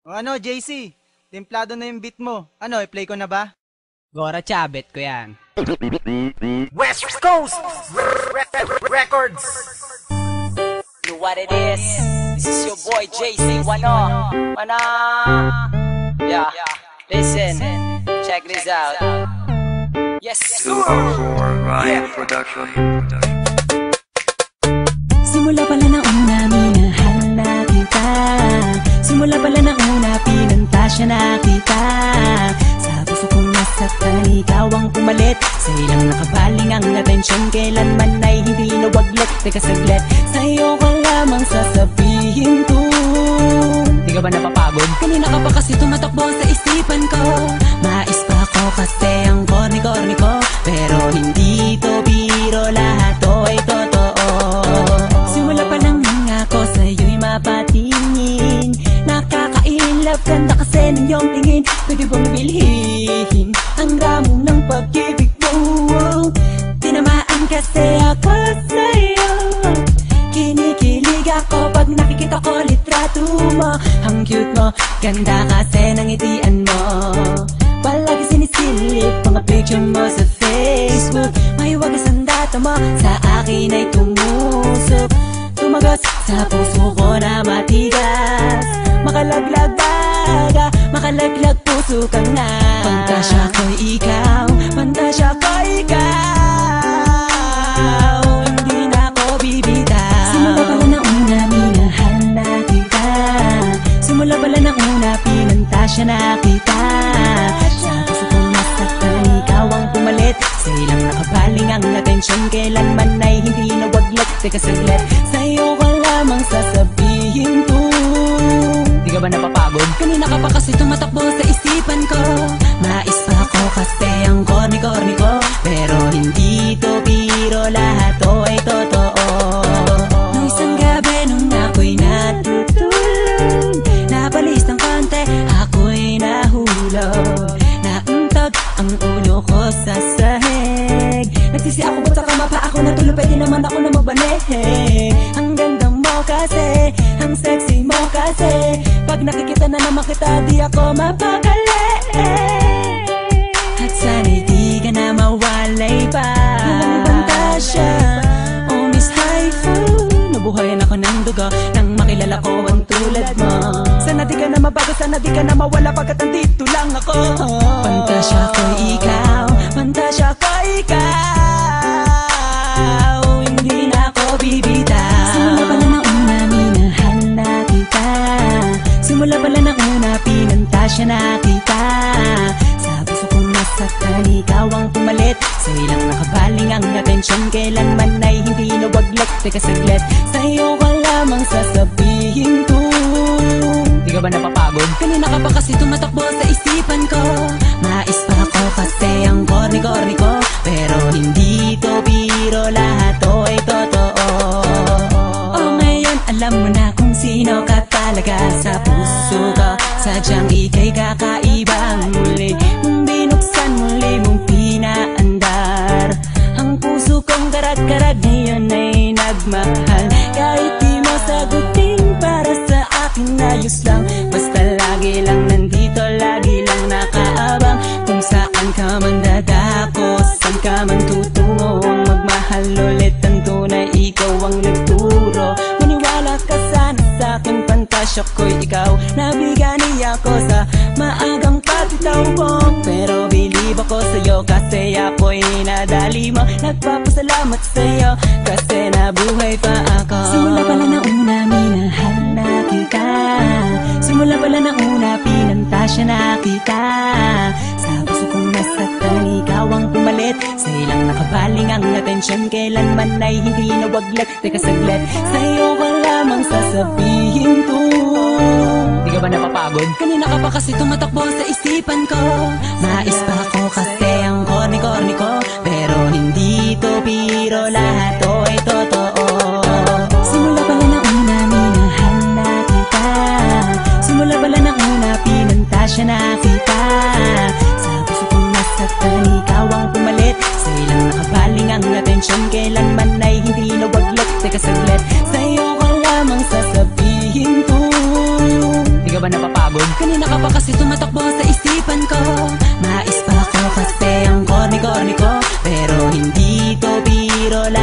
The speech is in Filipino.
O ano, JC? Templado na yung beat mo. Ano, i-play ko na ba? Gora Chabet ko yan. West Coast Records. You know what it is? This is your boy JC Wano. Yeah, listen, check this out. Yes, sir. Ryan Production. Simula pala na una, minahal na kita. Simula pala na una, pinanta siya na kita. Sa puso kong nasaktan, ikaw ang pumalit. Sa ilang nakabaling ang atensyon, kailanman ay hindi nawaglit. Teka saglit, sa'yo ko lamang sasabihin to. Di ka ba napapagod? Kanina ka pa kasi tumatakbo sa isipan ko. Mais pa ako kasi ang corny-corny ko. Pero hindi to biro, lahat to ay totoo. Simula pa lang nga ako sa'yo'y mapatingin. Nakaka-inlove, ganda kasi ng iyong tingin. Pwede bang bilhin ang ramo ng pag-ibig mo? Tinamaan kasi ako sa'yo. Kinikilig ako pag nakikita ko litrato mo. Ang cute mo, ganda kasi ng ngitian mo. Palagi sinisilip mga picture mo sa Facebook. May wagas ang data mo, sa akin ay tumusok. Tumagas sa puso ko na matigas. Makalaglag baga, makalaglag puso ka na. Pantasya ko'y ikaw, pantasya ko'y ikaw. Hindi na ako bibitaw. Simula pala na una, minahal na kita. Simula pala na una, pinantasya na kita. Sa puso kong nasaktan, ikaw ang pumalit. Sa ilang nakabaling ang atensyon, kailanman ay hindi nawaglit. Teka saglit, sa'yo ko lamang sasabihin to. Di ka ba napapagod? Kanina ka pa kasi tumatakbo sa isipan ko. Mais pa ako kasi ang corny-corny ko. Pero hindi to biro, lahat to ay totoo. Nung isang gabi nung ako'y natutulog, napalis ng konti, ako'y nahulog. Nauntog ang ulo ko sa sahig. Nagsisi ako ba't sa kama pa ako natulog, pwede naman ako na magbanig. Ang ganda mo kasi, ang sexy mo kasi. Pag nakikita na naman kita, di ako mapakali. At sana'y di ka na mawalay pa. Walang pantasya, oh Miss Haifu. Nabuhayan ako ng dugo nang makilala ko ang tulad mo. Sana di ka na mabago, sana di ka na mawala pagkat andito lang ako. Pantasya ko'y ikaw, pantasya ko'y ikaw. Hindi na ako bibitaw. Simula pala na una, minahal na kita. Simula pala na una, pinantasya na kita. Sa puso kong nasaktan, ikaw ang pumalit. Sa ilang nakabaling ang atensyon, kailanman ay hindi nawaglit. Teka saglit, sa'yo ko lamang sasabihin to. Di ka ba napapagod? Kanina ka pa kasi tumatakbo sa isipan ko. Mais pa ako kasi ang corny-corny ko. Pero hindi to biro, lahat to ay totoo. Oh, ngayon alam mo na kung sino ka talaga sa puso ko. Sadyang ika'y kakaibang muli. Binuksan muli mong pinaandar. Ang puso kong karag-karag ngayon ay nagmahal. Kahit di mo sagutin, para sa akin ayos lang. Basta lagi lang nandito, lagi lang nakaabang. Kung saan ka man dadako, saan ka man tutungo. Ang magmahal ulit ang tunay, ikaw ang nagturo. Maniwala ka sana sa'kin, pantasya ko'y ikaw. Nabigani ako sa maagang pagtitaw mo. Pero believe ako sa'yo kasi ako'y nadali mo. Nagpapasalamat sa'yo kasi nabuhay pa ako. Simula pala na una, minahal na kita. Simula pala na una, pinantasya na kita. Sa puso kong nasaktan, ikaw ang pumalit. Sa ilang nakabaling ang atensyon, kailanman ay hindi nawaglit. Teka saglit, sa'yo ko lamang sasabihin to. Di ka ba napapagod? Kanina ka pa kasi tumatakbo sa isipan ko. Mais pa ako kasi ang corny-corny ko. Pero hindi to biro, lahat to ay totoo. Simula pala na una, minahal na kita. Simula pala na una, pinantasya na kita. Sa puso kong nasaktan, ikaw ang pumalit. Sa ilang nakabaling ang atensyon, kailanman ay hindi nawaglit. Teka saglit, sa'yo ko lamang sasabihin to. Di ka ba napapagod? una ka pa kasi tumatakbo sa isipan ko. Mais pa ako kasi ang corny ko, pero hindi to biro lang.